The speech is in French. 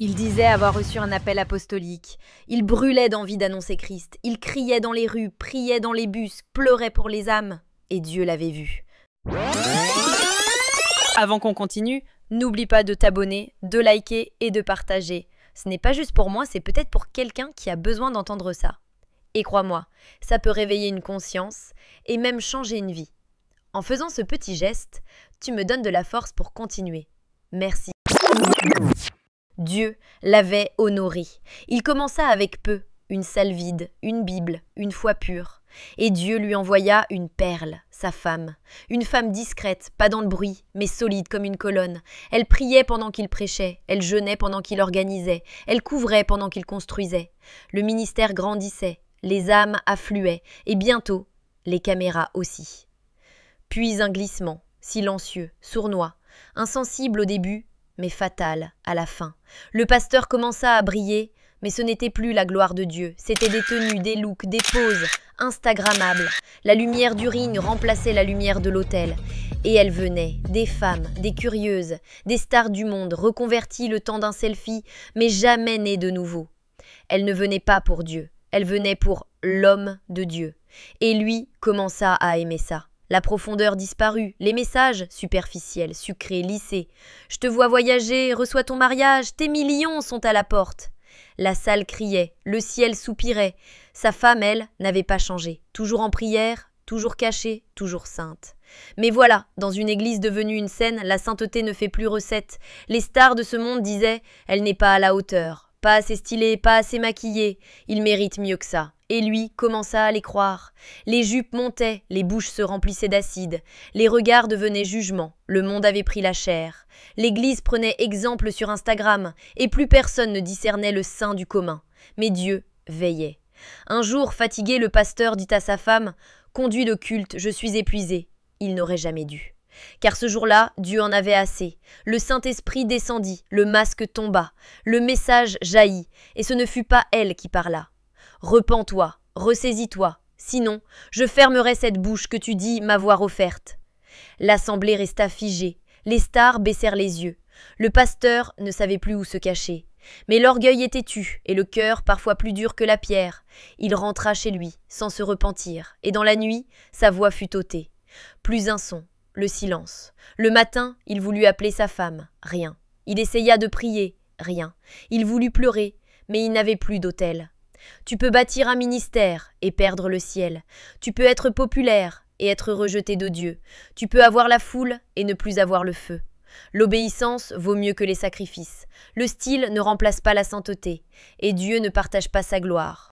Il disait avoir reçu un appel apostolique. Il brûlait d'envie d'annoncer Christ. Il criait dans les rues, priait dans les bus, pleurait pour les âmes. Et Dieu l'avait vu. Avant qu'on continue, n'oublie pas de t'abonner, de liker et de partager. Ce n'est pas juste pour moi, c'est peut-être pour quelqu'un qui a besoin d'entendre ça. Et crois-moi, ça peut réveiller une conscience et même changer une vie. En faisant ce petit geste, tu me donnes de la force pour continuer. Merci. Dieu l'avait honoré. Il commença avec peu, une salle vide, une Bible, une foi pure. Et Dieu lui envoya une perle, sa femme. Une femme discrète, pas dans le bruit, mais solide comme une colonne. Elle priait pendant qu'il prêchait, elle jeûnait pendant qu'il organisait, elle couvrait pendant qu'il construisait. Le ministère grandissait, les âmes affluaient, et bientôt, les caméras aussi. Puis un glissement, silencieux, sournois, insensible au début, mais fatal à la fin. Le pasteur commença à briller, mais ce n'était plus la gloire de Dieu. C'était des tenues, des looks, des poses, instagrammables. La lumière du ring remplaçait la lumière de l'autel. Et elles venaient, des femmes, des curieuses, des stars du monde, reconverties le temps d'un selfie, mais jamais nées de nouveau. Elles ne venaient pas pour Dieu, elles venaient pour l'homme de Dieu. Et lui commença à aimer ça. La profondeur disparut, les messages superficiels, sucrés, lissés. « Je te vois voyager, reçois ton mariage, tes millions sont à la porte. » La salle criait, le ciel soupirait. Sa femme, elle, n'avait pas changé. Toujours en prière, toujours cachée, toujours sainte. Mais voilà, dans une église devenue une scène, la sainteté ne fait plus recette. Les stars de ce monde disaient « Elle n'est pas à la hauteur, pas assez stylée, pas assez maquillée. Il mérite mieux que ça. » Et lui commença à les croire. Les jupes montaient, les bouches se remplissaient d'acide, les regards devenaient jugements, le monde avait pris la chair. L'Église prenait exemple sur Instagram, et plus personne ne discernait le sein du commun. Mais Dieu veillait. Un jour, fatigué, le pasteur dit à sa femme « Conduis le culte, je suis épuisé. » Il n'aurait jamais dû. Car ce jour-là, Dieu en avait assez. Le Saint-Esprit descendit, le masque tomba, le message jaillit, et ce ne fut pas elle qui parla. Repens-toi, ressaisis-toi, sinon je fermerai cette bouche que tu dis m'avoir offerte. L'assemblée resta figée, les stars baissèrent les yeux. Le pasteur ne savait plus où se cacher. Mais l'orgueil était têtu et le cœur parfois plus dur que la pierre. Il rentra chez lui, sans se repentir, et dans la nuit, sa voix fut ôtée. Plus un son, le silence. Le matin, il voulut appeler sa femme, rien. Il essaya de prier, rien. Il voulut pleurer, mais il n'avait plus d'autel. Tu peux bâtir un ministère et perdre le ciel. Tu peux être populaire et être rejeté de Dieu. Tu peux avoir la foule et ne plus avoir le feu. L'obéissance vaut mieux que les sacrifices. Le style ne remplace pas la sainteté. Et Dieu ne partage pas sa gloire.